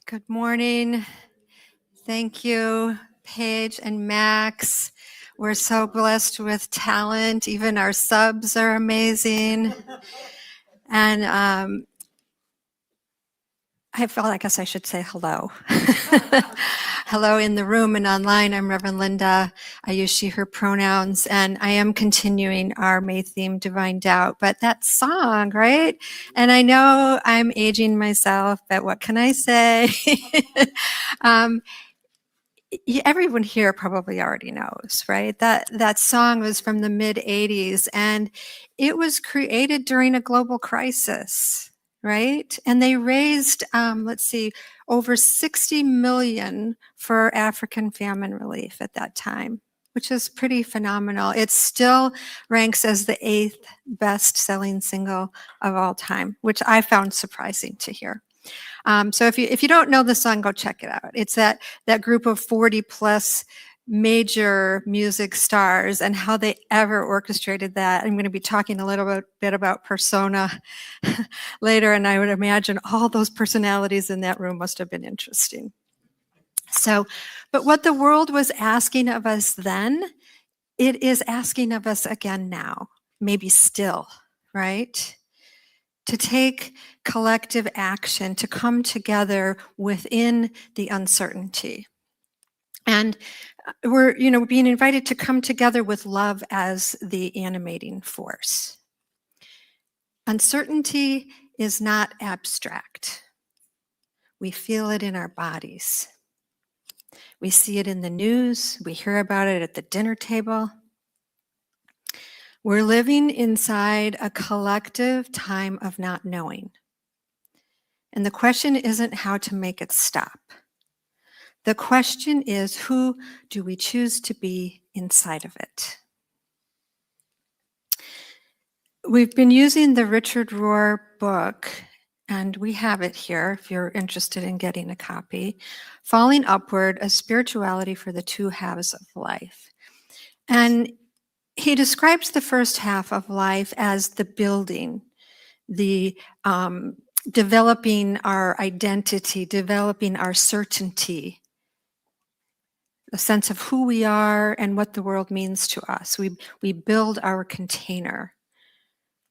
Good morning. Thank you, Paige and Max. We're so blessed with talent. Even our subs are amazing. And I guess I should say hello. Hello in the room and online. I'm Reverend Linda. I use she, her pronouns, and I am continuing our May theme, Divine Doubt. But that song, right? And I know I'm aging myself, but what can I say? Everyone here probably already knows, right? That song was from the mid 80s and it was created during a global crisis, right? And they raised, over 60 million for African famine relief at that time, which is pretty phenomenal. It still ranks as the 8th best-selling single of all time, which I found surprising to hear. So if you don't know the song, go check it out. It's that group of 40 plus major music stars and how they ever orchestrated that. I'm going to be talking a little bit about persona later, and I would imagine all those personalities in that room must have been interesting. So, but what the world was asking of us then, it is asking of us again now, maybe still, right? To take collective action, to come together within the uncertainty. And we're, being invited to come together with love as the animating force. Uncertainty is not abstract. We feel it in our bodies. We see it in the news. We hear about it at the dinner table. We're living inside a collective time of not knowing. And the question isn't how to make it stop. The question is, who do we choose to be inside of it? We've been using the Richard Rohr book, and we have it here if you're interested in getting a copy, Falling Upward, A Spirituality for the Two Halves of Life. And he describes the first half of life as the building, the developing our identity, developing our certainty, a sense of who we are and what the world means to us. We build our container.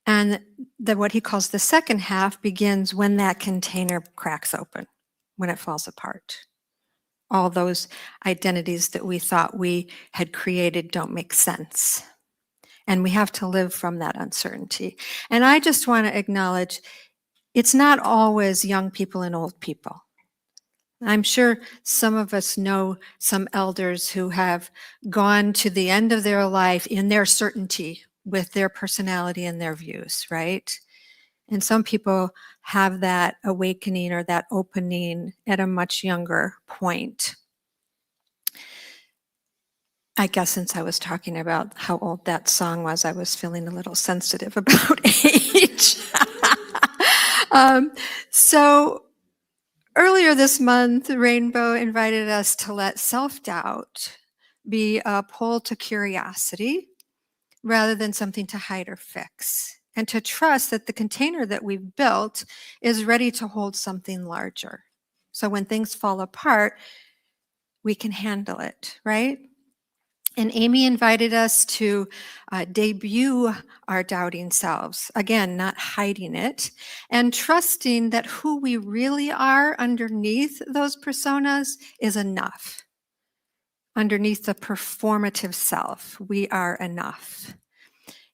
And what he calls the second half begins when that container cracks open, when it falls apart. All those identities that we thought we had created don't make sense. And we have to live from that uncertainty. And I just want to acknowledge it's not always young people and old people. I'm sure some of us know some elders who have gone to the end of their life in their certainty with their personality and their views, right? And some people have that awakening or that opening at a much younger point. I guess since I was talking about how old that song was, I was feeling a little sensitive about age. So earlier this month, Rainbow invited us to let self-doubt be a pull to curiosity rather than something to hide or fix, and to trust that the container that we've built is ready to hold something larger. So when things fall apart, we can handle it, right? And Amy invited us to debut our doubting selves. Again, not hiding it, and trusting that who we really are underneath those personas is enough. Underneath the performative self, we are enough.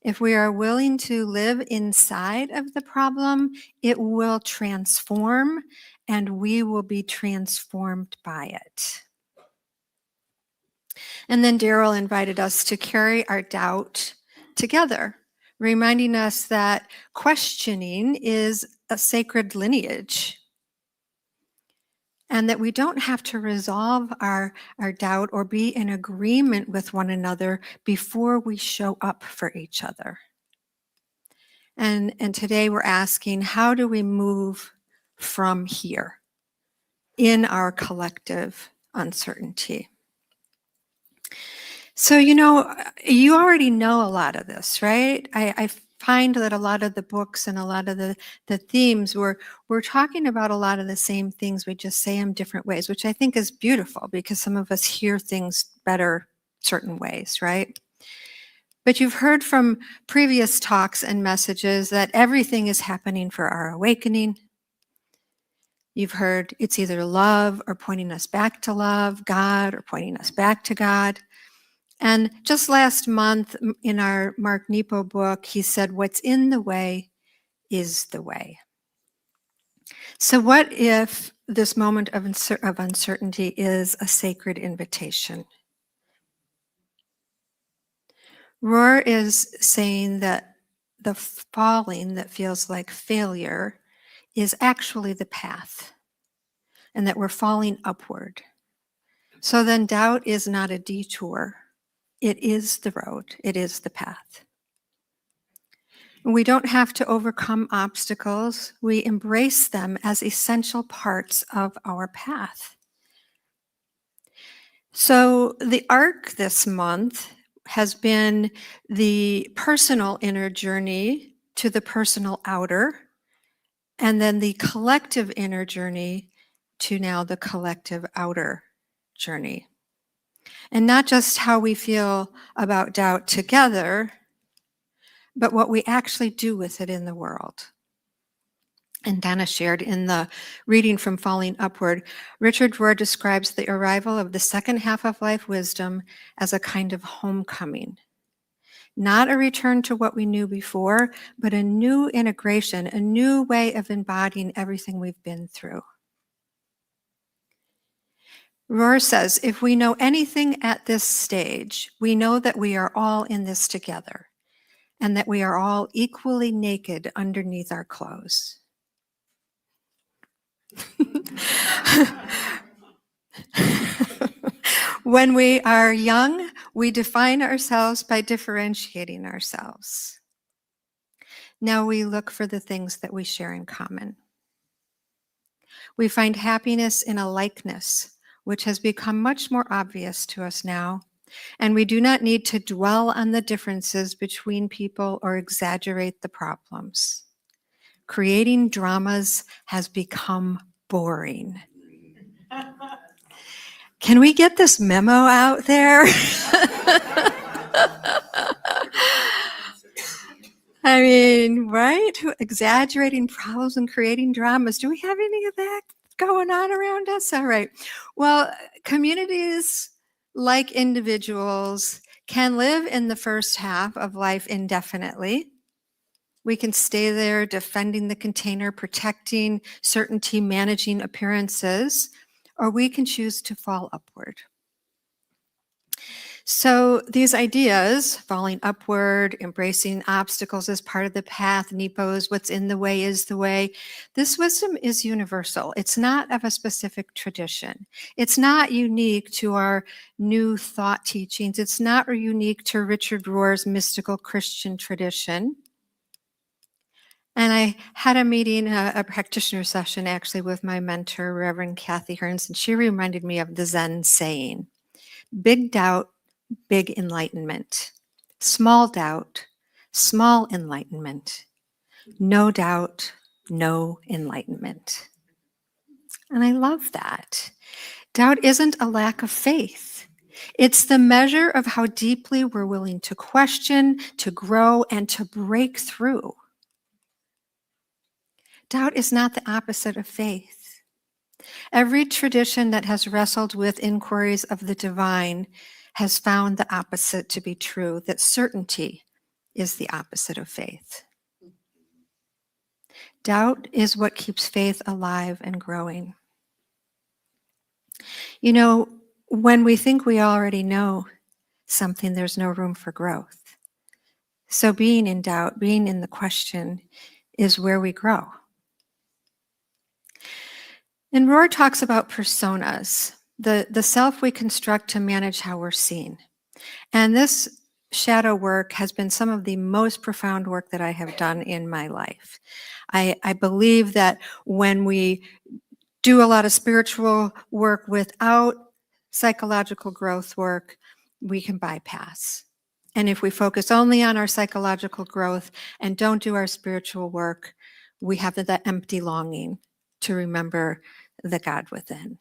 If we are willing to live inside of the problem, it will transform, and we will be transformed by it. And then Daryl invited us to carry our doubt together, reminding us that questioning is a sacred lineage, and that we don't have to resolve our doubt or be in agreement with one another before we show up for each other. And today we're asking, how do we move from here in our collective uncertainty? So, you already know a lot of this, right? I find that a lot of the books and a lot of the themes we're talking about a lot of the same things. We just say them different ways, which I think is beautiful because some of us hear things better certain ways, right? But you've heard from previous talks and messages that everything is happening for our awakening. You've heard it's either love or pointing us back to love, God or pointing us back to God. And just last month in our Mark Nepo book, he said, what's in the way is the way. So what if this moment of uncertainty is a sacred invitation? Rohr is saying that the falling that feels like failure is actually the path, and that we're falling upward. So then doubt is not a detour. It is the road. It is the path. We don't have to overcome obstacles. We embrace them as essential parts of our path. So the arc this month has been the personal inner journey to the personal outer, and then the collective inner journey to now the collective outer journey. And not just how we feel about doubt together, but what we actually do with it in the world. And Dana shared in the reading from Falling Upward, Richard Rohr describes the arrival of the second half of life wisdom as a kind of homecoming. Not a return to what we knew before, but a new integration, a new way of embodying everything we've been through. Rohr says, if we know anything at this stage, we know that we are all in this together, and that we are all equally naked underneath our clothes. When we are young, we define ourselves by differentiating ourselves. Now we look for the things that we share in common. We find happiness in a likeness, which has become much more obvious to us now, and we do not need to dwell on the differences between people or exaggerate the problems. Creating dramas has become boring. Can we get this memo out there? I mean, right? Exaggerating problems and creating dramas. Do we have any of that going on around us? All right. Well, communities, like individuals, can live in the first half of life indefinitely. We can stay there defending the container, protecting certainty, managing appearances, or we can choose to fall upward. So these ideas, falling upward, embracing obstacles as part of the path, Nepo's what's in the way is the way, this wisdom is universal. It's not of a specific tradition. It's not unique to our new thought teachings. It's not unique to Richard Rohr's mystical Christian tradition. And I had a meeting, a practitioner session actually with my mentor, Reverend Kathy Hearns, and she reminded me of the Zen saying, big doubt, big enlightenment. Small doubt, small enlightenment. No doubt, no enlightenment. And I love that. Doubt isn't a lack of faith. It's the measure of how deeply we're willing to question, to grow, and to break through. Doubt is not the opposite of faith. Every tradition that has wrestled with inquiries of the divine has found the opposite to be true, that certainty is the opposite of faith. Doubt is what keeps faith alive and growing. You know, when we think we already know something, there's no room for growth. So being in doubt, being in the question, is where we grow. And Rohr talks about personas, the self we construct to manage how we're seen. And this shadow work has been some of the most profound work that I have done in my life. I believe that when we do a lot of spiritual work without psychological growth work, we can bypass. And if we focus only on our psychological growth and don't do our spiritual work, we have that empty longing to remember the God within.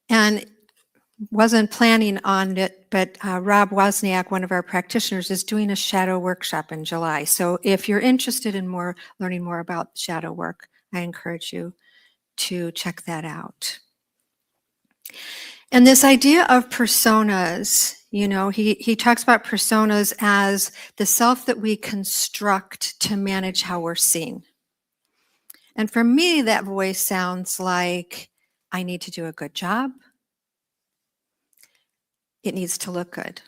And wasn't planning on it, but Rob Wozniak, one of our practitioners, is doing a shadow workshop in July. So if you're interested in learning more about shadow work, I encourage you to check that out. And this idea of personas, he talks about personas as the self that we construct to manage how we're seen. And for me, that voice sounds like I need to do a good job. It needs to look good.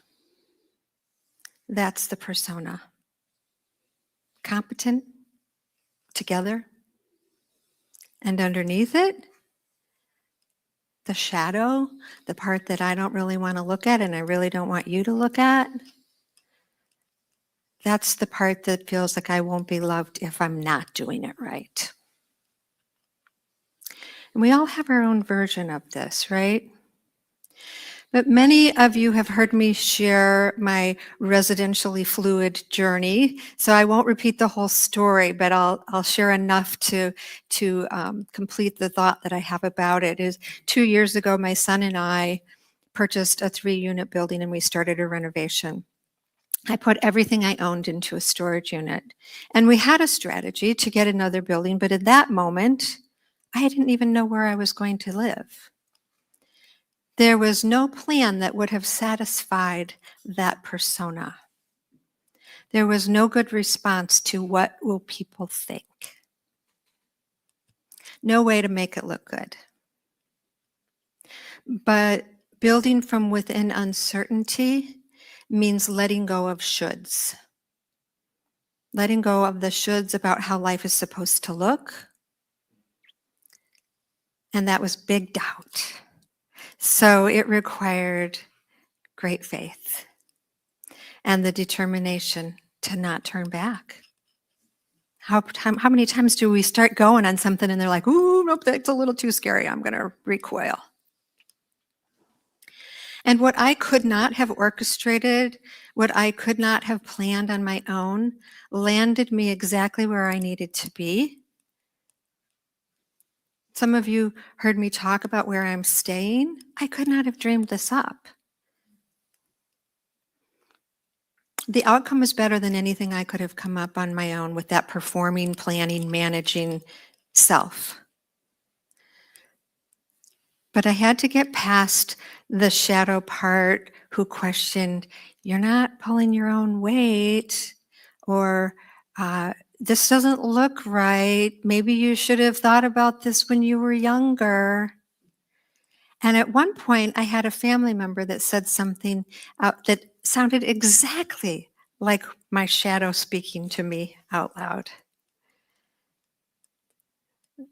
That's the persona. Competent, together, and underneath it, the shadow, the part that I don't really want to look at and I really don't want you to look at, that's the part that feels like I won't be loved if I'm not doing it right. And we all have our own version of this, right? But many of you have heard me share my residentially fluid journey, so I won't repeat the whole story, but I'll share enough to complete the thought that I have about it. Is 2 years ago, my son and I purchased a 3-unit building and we started a renovation. I put everything I owned into a storage unit, and we had a strategy to get another building, but at that moment, I didn't even know where I was going to live. There was no plan that would have satisfied that persona. There was no good response to what will people think. No way to make it look good. But building from within uncertainty means letting go of shoulds. Letting go of the shoulds about how life is supposed to look. And that was big doubt. So it required great faith and the determination to not turn back. How many times do we start going on something and they're like, ooh, nope, that's a little too scary. I'm going to recoil. And what I could not have orchestrated, what I could not have planned on my own, landed me exactly where I needed to be. Some of you heard me talk about where I'm staying. I could not have dreamed this up. The outcome is better than anything I could have come up on my own with that performing, planning, managing self. But I had to get past the shadow part who questioned, you're not pulling your own weight, or this doesn't look right. Maybe you should have thought about this when you were younger. And at one point, I had a family member that said something that sounded exactly like my shadow speaking to me out loud.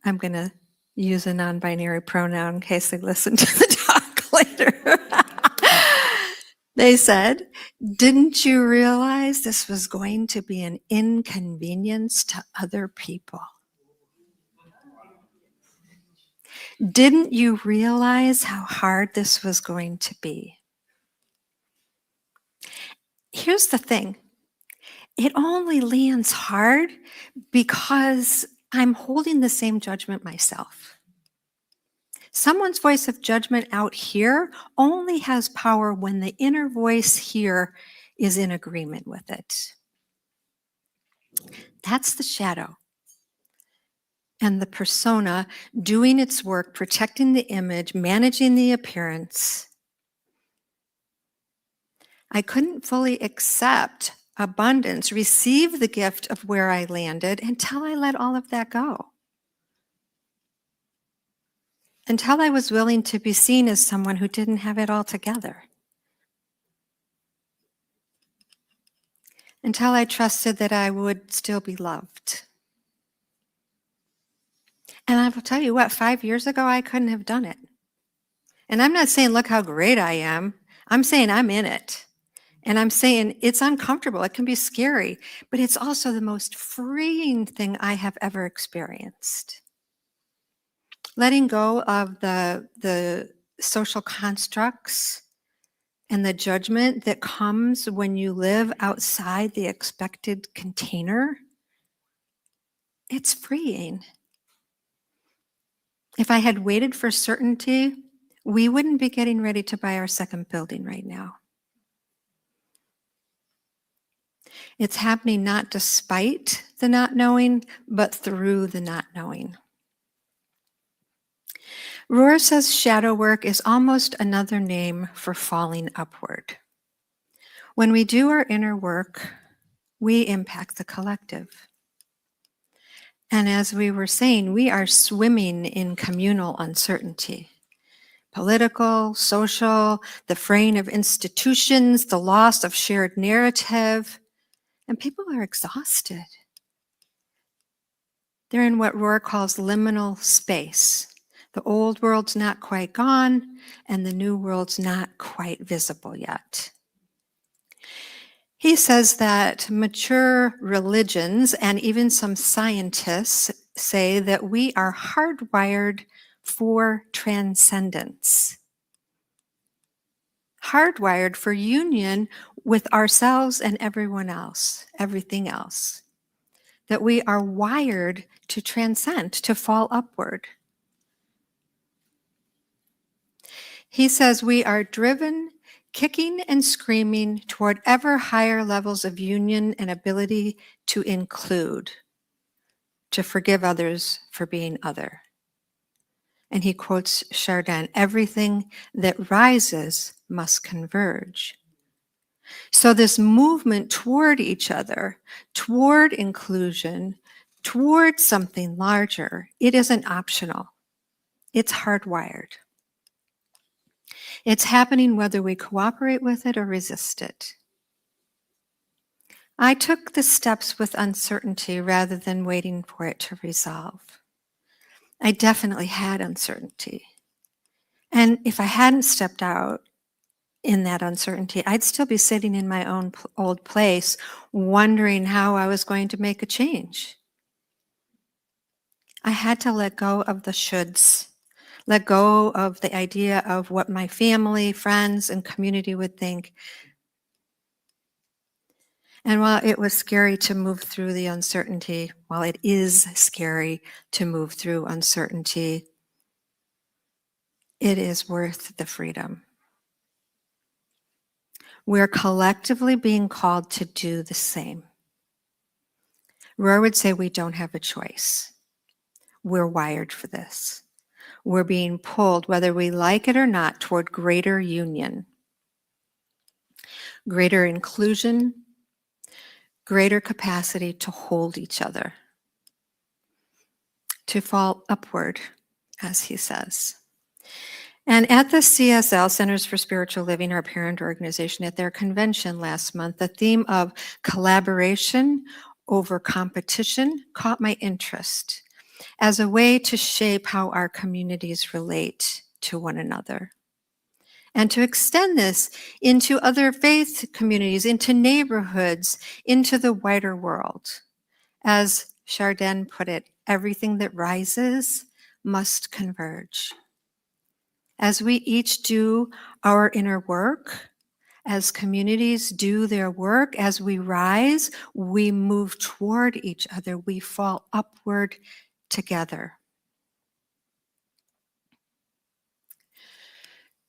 I'm going to use a non-binary pronoun in case they listen to the talk later. They said, didn't you realize this was going to be an inconvenience to other people? Didn't you realize how hard this was going to be? Here's the thing. It only lands hard because I'm holding the same judgment myself. Someone's voice of judgment out here only has power when the inner voice here is in agreement with it. That's the shadow. And the persona doing its work, protecting the image, managing the appearance. I couldn't fully accept abundance, receive the gift of where I landed until I let all of that go. Until I was willing to be seen as someone who didn't have it all together. Until I trusted that I would still be loved. And I will tell you what, 5 years ago, I couldn't have done it. And I'm not saying, look how great I am. I'm saying I'm in it. And I'm saying it's uncomfortable. It can be scary, but it's also the most freeing thing I have ever experienced. Letting go of the social constructs and the judgment that comes when you live outside the expected container, it's freeing. If I had waited for certainty, we wouldn't be getting ready to buy our second building right now. It's happening not despite the not knowing, but through the not knowing. Rohr says shadow work is almost another name for falling upward. When we do our inner work, we impact the collective. And as we were saying, we are swimming in communal uncertainty. Political, social, the fraying of institutions, the loss of shared narrative, and people are exhausted. They're in what Rohr calls liminal space. The old world's not quite gone, and the new world's not quite visible yet. He says that mature religions and even some scientists say that we are hardwired for transcendence, hardwired for union with ourselves and everyone else, everything else, that we are wired to transcend, to fall upward. He says we are driven, kicking and screaming toward ever higher levels of union and ability to include, to forgive others for being other. And he quotes Chardin, everything that rises must converge. So this movement toward each other, toward inclusion, toward something larger, it isn't optional. It's hardwired. It's happening whether we cooperate with it or resist it. I took the steps with uncertainty rather than waiting for it to resolve. I definitely had uncertainty. And if I hadn't stepped out in that uncertainty, I'd still be sitting in my own old place, wondering how I was going to make a change. I had to let go of the shoulds, let go of the idea of what my family, friends, and community would think. And while it was scary to move through the uncertainty, while it is scary to move through uncertainty, it is worth the freedom. We're collectively being called to do the same. Rohr would say we don't have a choice. We're wired for this. We're being pulled, whether we like it or not, toward greater union, greater inclusion, greater capacity to hold each other, to fall upward, as he says. And at the CSL, Centers for Spiritual Living, our parent organization, at their convention last month, the theme of collaboration over competition caught my interest as a way to shape how our communities relate to one another. And to extend this into other faith communities, into neighborhoods, into the wider world. As Chardin put it, everything that rises must converge. As we each do our inner work, as communities do their work, as we rise, we move toward each other, we fall upward together.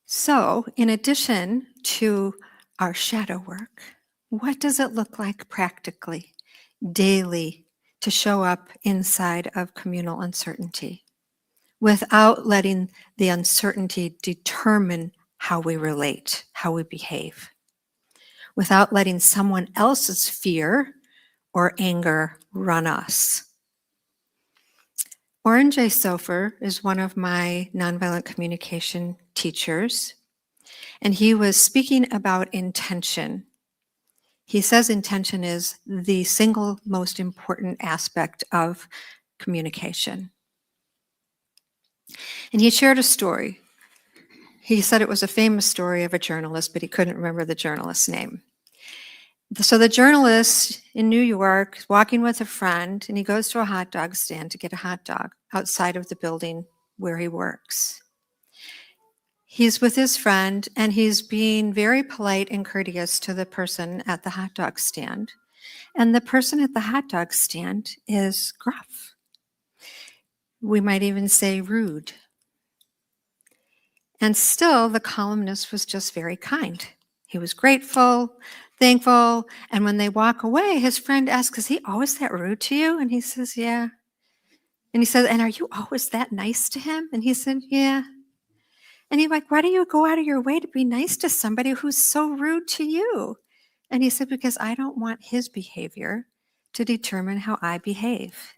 So, in addition to our shadow work, what does it look like practically, daily, to show up inside of communal uncertainty without letting the uncertainty determine how we relate, how we behave, without letting someone else's fear or anger run us? Oren J. Sofer is one of my nonviolent communication teachers, and he was speaking about intention. He says intention is the single most important aspect of communication. And he shared a story. He said it was a famous story of a journalist, but he couldn't remember the journalist's name. So the journalist in New York is walking with a friend, and he goes to a hot dog stand to get a hot dog outside of the building where he works. He's with his friend and he's being very polite and courteous to the person at the hot dog stand. And the person at the hot dog stand is gruff. We might even say rude. And still, the columnist was just very kind. He was grateful, thankful. And when they walk away, his friend asks, "Is he always that rude to you?" And he says, "Yeah." And he says, "And are you always that nice to him?" And he said, "Yeah." And he's like, "Why do you go out of your way to be nice to somebody who's so rude to you?" And he said, "Because I don't want his behavior to determine how I behave.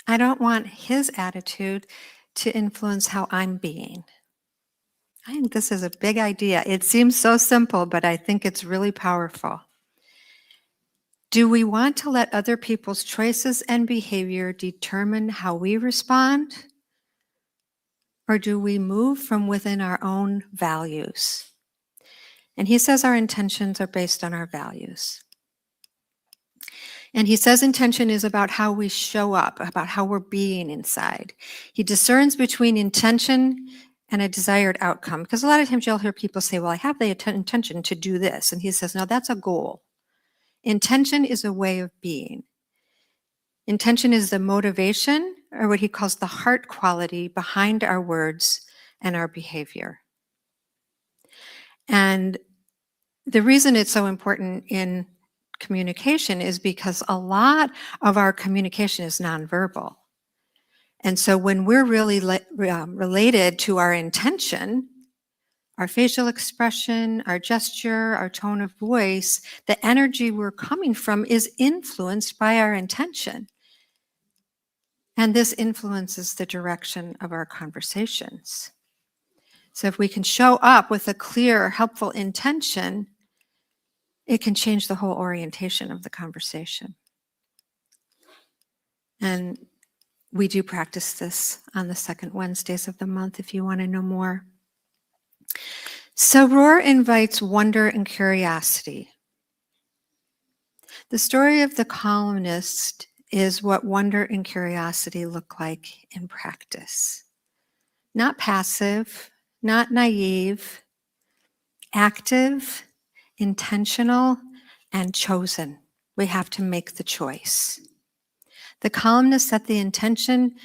I don't want his attitude to influence how I'm being." I think this is a big idea. It seems so simple, but I think it's really powerful. Do we want to let other people's choices and behavior determine how we respond? Or do we move from within our own values? And he says our intentions are based on our values. And he says intention is about how we show up, about how we're being inside. He discerns between intention and a desired outcome. Because a lot of times you'll hear people say, "Well, I have the intention to do this." And he says, "No, that's a goal. Intention is a way of being. Intention is the motivation, or what he calls the heart quality behind our words and our behavior." And the reason it's so important in communication is because a lot of our communication is nonverbal. And so when we're really related to our intention, our facial expression, our gesture, our tone of voice, the energy we're coming from is influenced by our intention. And this influences the direction of our conversations. So if we can show up with a clear, helpful intention, it can change the whole orientation of the conversation. And we do practice this on the second Wednesdays of the month if you want to know more. So Roar invites wonder and curiosity. The story of the columnist is what wonder and curiosity look like in practice. Not passive, not naive, active, intentional, and chosen. We have to make the choice. The columnist set the intention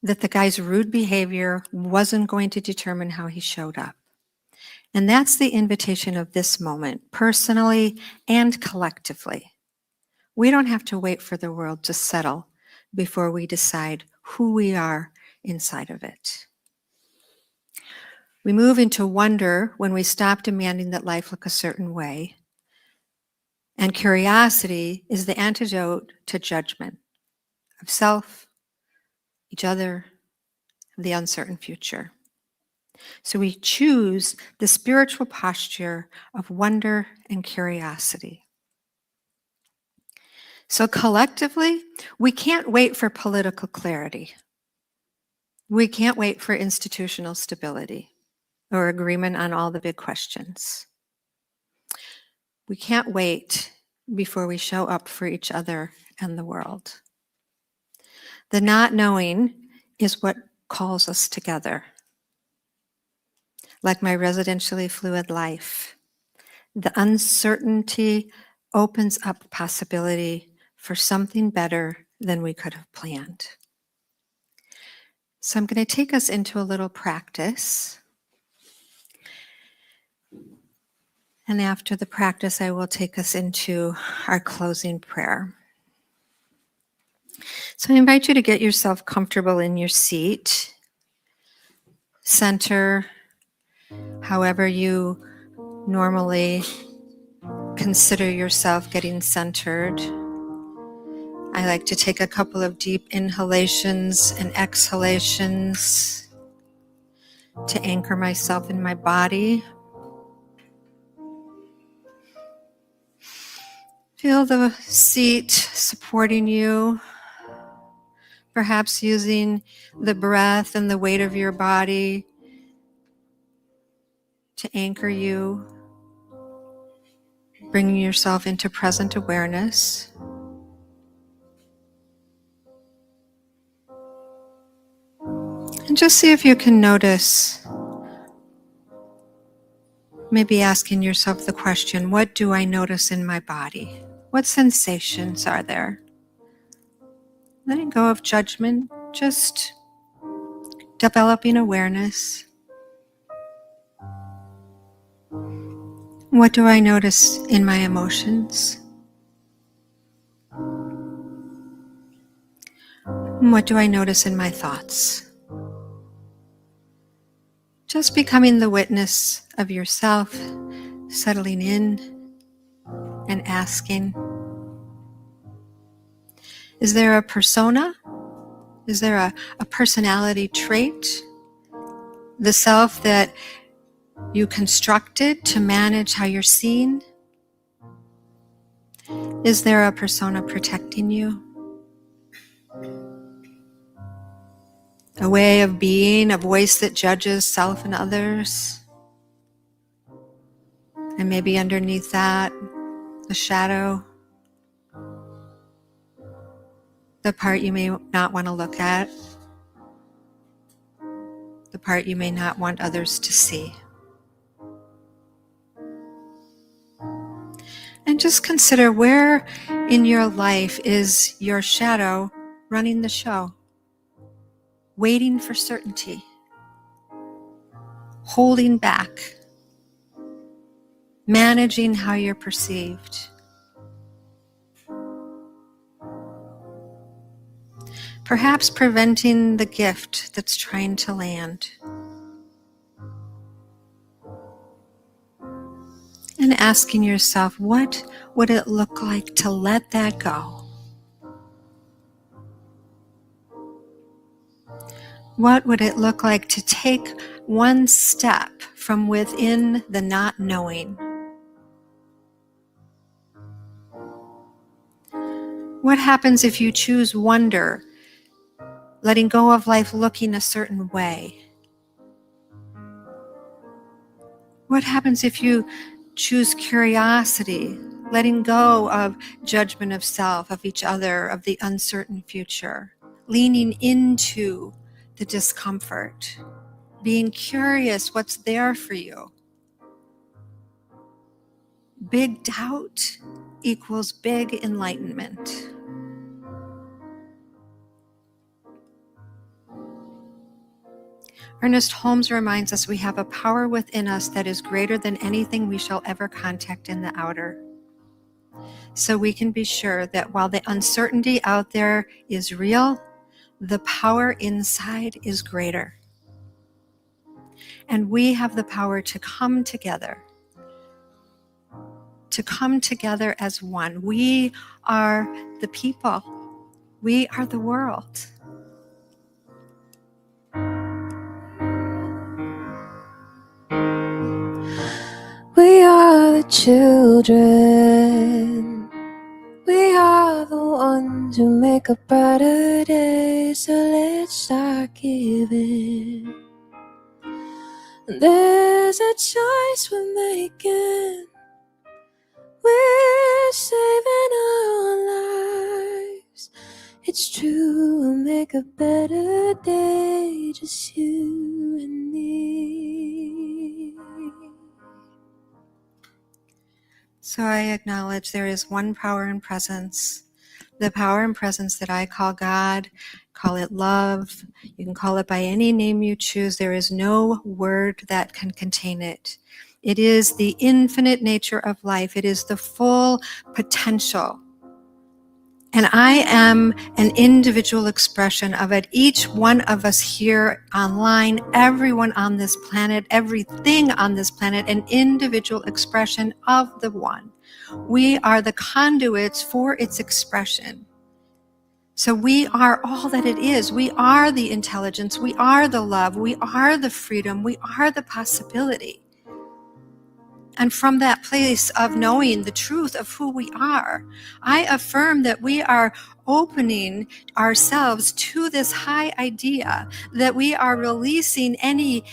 that the guy's rude behavior wasn't going to determine how he showed up. And that's the invitation of this moment, personally and collectively. We don't have to wait for the world to settle before we decide who we are inside of it. We move into wonder when we stop demanding that life look a certain way. And curiosity is the antidote to judgment of self, each other, the uncertain future. So we choose the spiritual posture of wonder and curiosity. So collectively, we can't wait for political clarity. We can't wait for institutional stability or agreement on all the big questions. We can't wait before we show up for each other and the world. The not knowing is what calls us together. Like my residentially fluid life, the uncertainty opens up possibility for something better than we could have planned. So I'm going to take us into a little practice. And after the practice, I will take us into our closing prayer. So I invite you to get yourself comfortable in your seat. Center however you normally consider yourself getting centered. I like to take a couple of deep inhalations and exhalations to anchor myself in my body. Feel the seat supporting you, perhaps using the breath and the weight of your body to anchor you, bringing yourself into present awareness. And just see if you can notice, maybe asking yourself the question, what do I notice in my body? What sensations are there? Letting go of judgment, just developing awareness. What do I notice in my emotions? What do I notice in my thoughts? Just becoming the witness of yourself, settling in and asking, is there a persona? Is there a personality trait? The self that you constructed to manage how you're seen? Is there a persona protecting you? A way of being, a voice that judges self and others? And maybe underneath that, a shadow, the part you may not want to look at, the part you may not want others to see. And just consider, where in your life is your shadow running the show, waiting for certainty, holding back, managing how you're perceived. Perhaps preventing the gift that's trying to land. And asking yourself, what would it look like to let that go? What would it look like to take one step from within the not knowing? What happens if you choose wonder, letting go of life looking a certain way? What happens if you choose curiosity, letting go of judgment of self, of each other, of the uncertain future, leaning into the discomfort, being curious what's there for you? Big doubt equals big enlightenment. Ernest Holmes reminds us we have a power within us that is greater than anything we shall ever contact in the outer. So we can be sure that while the uncertainty out there is real, the power inside is greater. And we have the power to come together as one. We are the people. We are the world. We are the children. We are the ones who make a brighter day. So let's start giving. There's a choice we're making. We're saving our lives. It's true, we'll make a better day. Just you and me. So I acknowledge there is one power and presence, the power and presence that I call God. Call it love. You can call it by any name you choose. There is no word that can contain it. It is the infinite nature of life. It is the full potential. And I am an individual expression of it. Each one of us here online, everyone on this planet, everything on this planet, an individual expression of the one. We are the conduits for its expression. So we are all that it is. We are the intelligence. We are the love. We are the freedom. We are the possibility. And from that place of knowing the truth of who we are, I affirm that we are opening ourselves to this high idea, that we are releasing any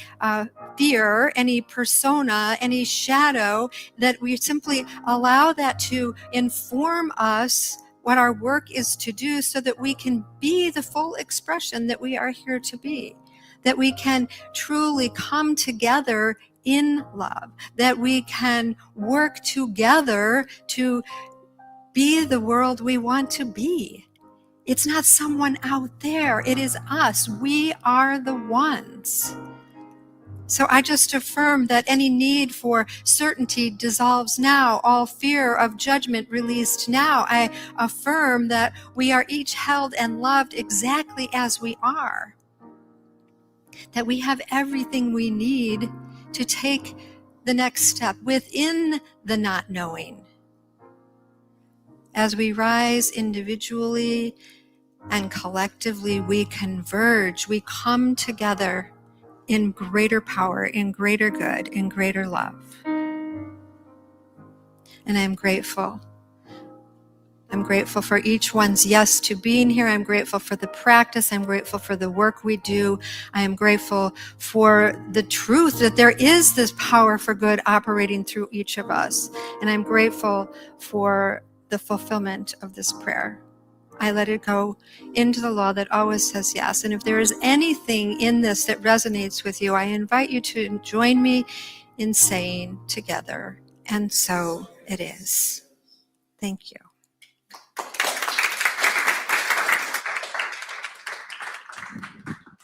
fear, any persona, any shadow, that we simply allow that to inform us what our work is to do so that we can be the full expression that we are here to be. that we can truly come together in love, that we can work together to be the world we want to be. It's not someone out there, it is us. We are the ones. So I just affirm that any need for certainty dissolves now, all fear of judgment released now. I affirm that we are each held and loved exactly as we are, that we have everything we need to take the next step within the not knowing. As we rise individually and collectively, we converge, we come together in greater power, in greater good, in greater love. And I'm grateful. I'm grateful for each one's yes to being here. I'm grateful for the practice. I'm grateful for the work we do. I am grateful for the truth that there is this power for good operating through each of us. And I'm grateful for the fulfillment of this prayer. I let it go into the law that always says yes. And if there is anything in this that resonates with you, I invite you to join me in saying together, and so it is. Thank you.